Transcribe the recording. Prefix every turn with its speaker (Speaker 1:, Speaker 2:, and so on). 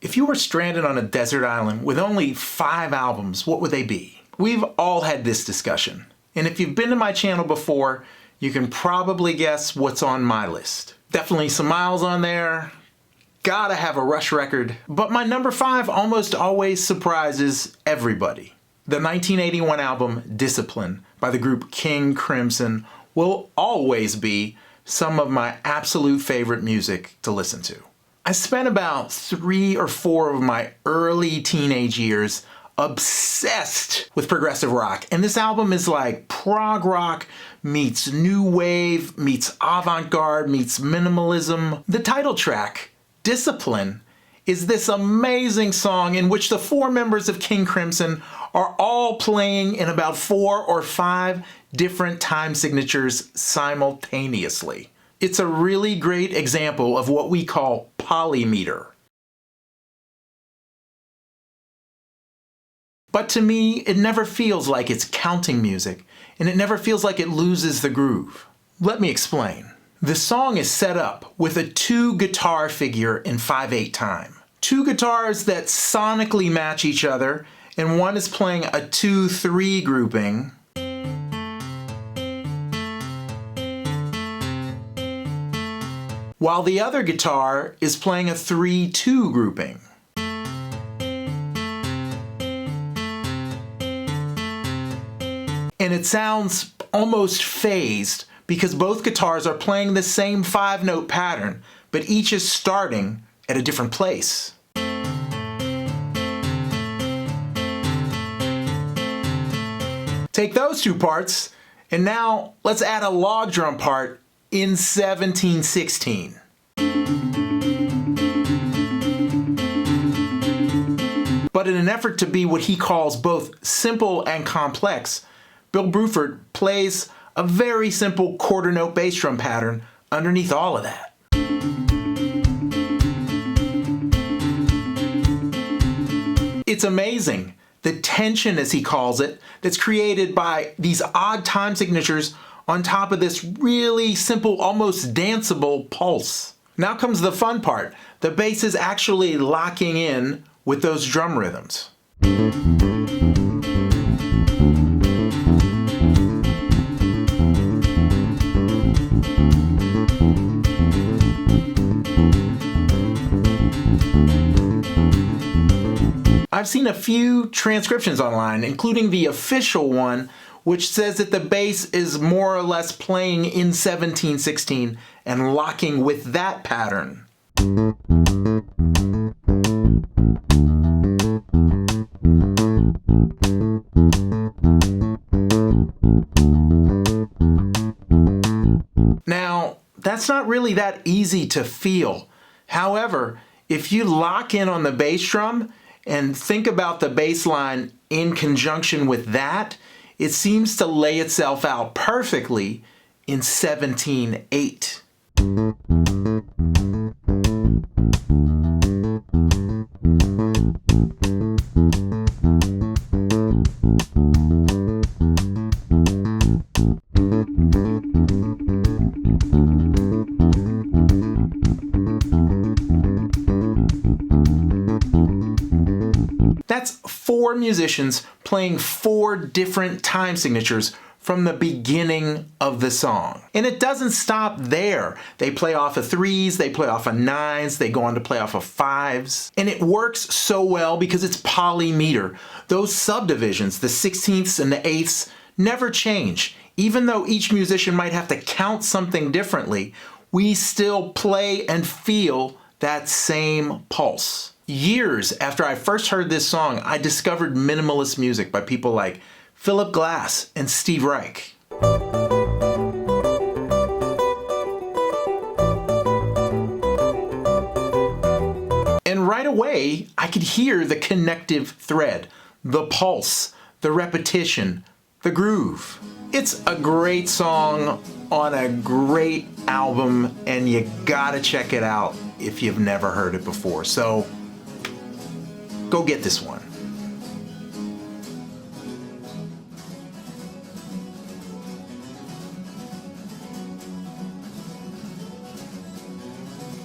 Speaker 1: If you were stranded on a desert island with only 5 albums, what would they be? We've all had this discussion. And if you've been to my channel before, you can probably guess what's on my list. Definitely some Miles on there. Gotta have a Rush record. But my number 5 almost always surprises everybody. The 1981 album Discipline by the group King Crimson will always be some of my absolute favorite music to listen to. I spent about 3 or 4 of my early teenage years obsessed with progressive rock, and this album is like prog rock meets new wave, meets avant-garde, meets minimalism. The title track, Discipline, is this amazing song in which the 4 members of King Crimson are all playing in about 4 or 5 different time signatures simultaneously. It's a really great example of what we call polymeter. But to me, it never feels like it's counting music, and it never feels like it loses the groove. Let me explain. The song is set up with a 2-guitar figure in 5/8 time. 2 guitars that sonically match each other, and one is playing a 2-3 grouping, while the other guitar is playing a 3-2 grouping. And it sounds almost phased because both guitars are playing the same 5-note pattern, but each is starting at a different place. Take those 2 parts, and now let's add a log drum part in 17/16. But in an effort to be what he calls both simple and complex, Bill Bruford plays a very simple quarter note bass drum pattern underneath all of that. It's amazing, the tension, as he calls it, that's created by these odd time signatures on top of this really simple, almost danceable pulse. Now comes the fun part. The bass is actually locking in with those drum rhythms. I've seen a few transcriptions online, including the official one, which says that the bass is more or less playing in 17/16 and locking with that pattern. Now, that's not really that easy to feel. However, if you lock in on the bass drum and think about the bass line in conjunction with that, it seems to lay itself out perfectly in 17/8. That's 4 musicians playing 4 different time signatures from the beginning of the song. And it doesn't stop there. They play off of 3s, they play off of 9s, they go on to play off of 5s. And it works so well because it's polymeter. Those subdivisions, the 16ths and the 8ths, never change. Even though each musician might have to count something differently, we still play and feel that same pulse. Years after I first heard this song, I discovered minimalist music by people like Philip Glass and Steve Reich. And right away, I could hear the connective thread, the pulse, the repetition, the groove. It's a great song on a great album, and you gotta check it out if you've never heard it before. So go get this one.